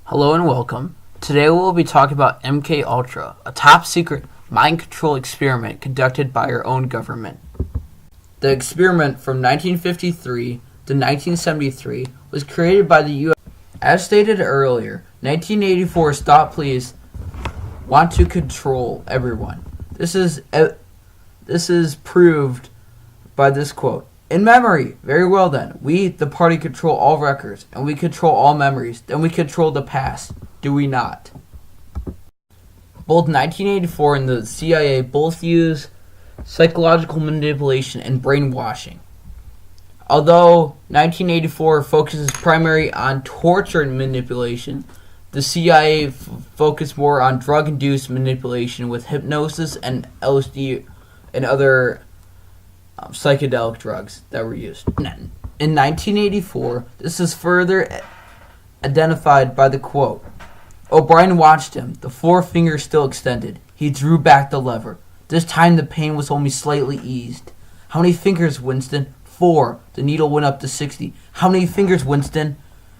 Hello and welcome. Today we'll be talking about MK Ultra, a top secret mind control experiment conducted by our own government. The experiment from 1953 to 1973 was created by the U.S. As stated earlier, 1984's thought police want to control everyone. This is proved by this quote. In memory, very well then. We, the party, control all records, and we control all memories. Then we control the past. Do we not? Both 1984 and the CIA both use psychological manipulation and brainwashing. Although 1984 focuses primarily on torture and manipulation, the CIA focused more on drug-induced manipulation with hypnosis and LSD and other psychedelic drugs that were used. In 1984, this is further identified by the quote, O'Brien watched him, the forefinger still extended. He drew back the lever. This time the pain was only slightly eased. How many fingers, Winston? 4. The needle went up to 60. How many fingers, Winston?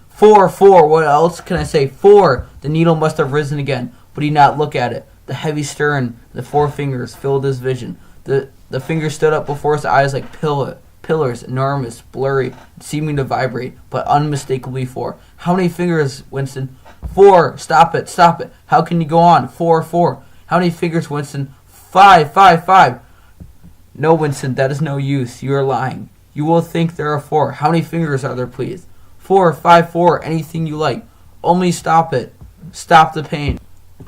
4. What else can I say? 4. The needle must have risen again, but he did not look at it. The heavy stern, the 4 fingers filled his vision. The fingers stood up before his eyes like pillars, enormous, blurry, seeming to vibrate, but unmistakably 4. How many fingers, Winston? 4. Stop it. How can you go on? 4. How many fingers, Winston? 5. No, Winston, that is no use. You are lying. You will think there are 4. How many fingers are there, please? 4, 5, 4, anything you like. Only stop it. Stop the pain.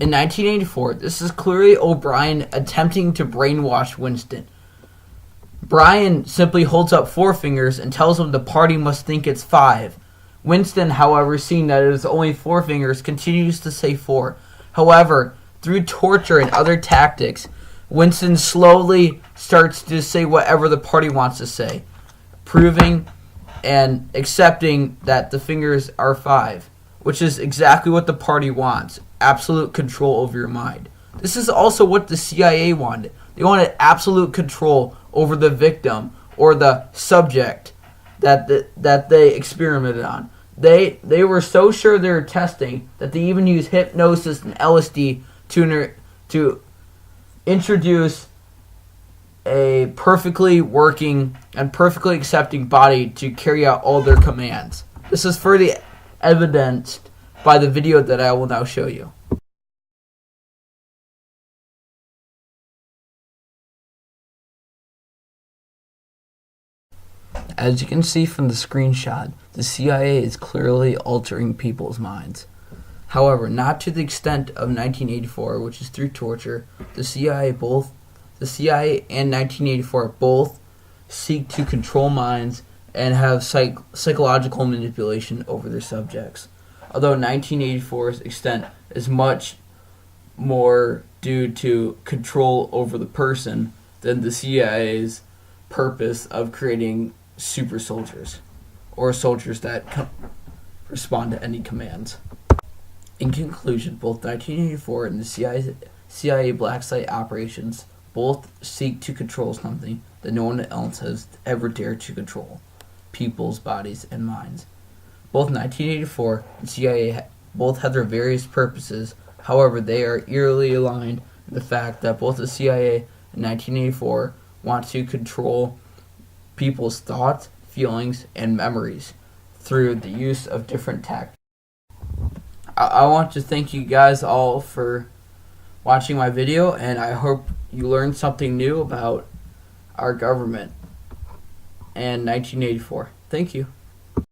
In 1984, this is clearly O'Brien attempting to brainwash Winston. Brian simply holds up 4 fingers and tells him the party must think it's 5. Winston, however, seeing that it is only 4 fingers, continues to say 4. However, through torture and other tactics, Winston slowly starts to say whatever the party wants to say, proving and accepting that the fingers are 5, which is exactly what the party wants, absolute control over your mind. This is also what the CIA wanted. They wanted absolute control over the victim or the subject that they experimented on. They were so sure they were testing that they even used hypnosis and LSD to introduce a perfectly working and perfectly accepting body to carry out all their commands. This is further evidenced by the video that I will now show you. As you can see from the screenshot, the CIA is clearly altering people's minds. However, not to the extent of 1984, which is through torture. The CIA and 1984 both seek to control minds and have psychological manipulation over their subjects. Although 1984's extent is much more due to control over the person than the CIA's purpose of creating super soldiers, or soldiers that respond to any commands. In conclusion, both 1984 and the CIA black site operations both seek to control something that no one else has ever dared to control: people's bodies and minds. Both 1984 and CIA both have their various purposes. However, they are eerily aligned in the fact that both the CIA and 1984 want to control people's thoughts, feelings, and memories through the use of different tactics. I want to thank you guys all for watching my video, and I hope you learned something new about our government and 1984. Thank you.